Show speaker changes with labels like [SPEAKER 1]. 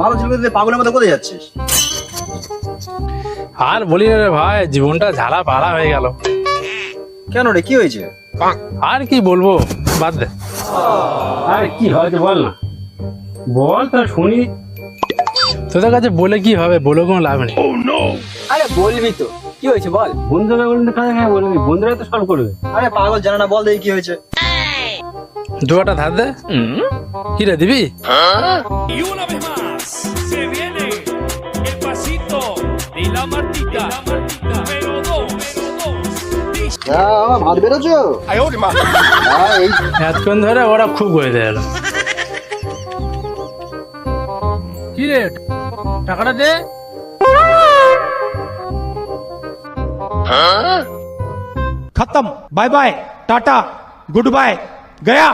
[SPEAKER 1] ভালো ছেলে পাগলের মতো কোথায় যাচ্ছিস?
[SPEAKER 2] আর বলি না রে ভাই, জীবনটা ঝালা পালা হয়ে গেল।
[SPEAKER 1] কেন রে, কি হয়েছে?
[SPEAKER 2] আর কি বলবো, বাদ দে।
[SPEAKER 3] আরে কি হয়েছে বল না, বল তো শুনি।
[SPEAKER 2] তোদের কাছে বলে কি হবে, বলে কোনো লাভ নেই।
[SPEAKER 4] আরে বলবি তো, কি হয়েছে বল।
[SPEAKER 3] বন্ধুরা বলতে কাজে কাজে বলবি, বন্ধুরা তো সলভ করবে।
[SPEAKER 1] আরে পাগল জানা না, বল দেখি কি হয়েছে।
[SPEAKER 2] দুয়াটা ধার দে। কি রে দিবি?
[SPEAKER 5] Y una vez más se viene el pasito de la Martita. Número 2.
[SPEAKER 1] ভাত বেরোছো?
[SPEAKER 2] এতক্ষণ ধরে ওরা খুব হয়ে গেল। কি রে, টাকাটা দে।
[SPEAKER 6] खत्म, bye bye, tata, goodbye, गया।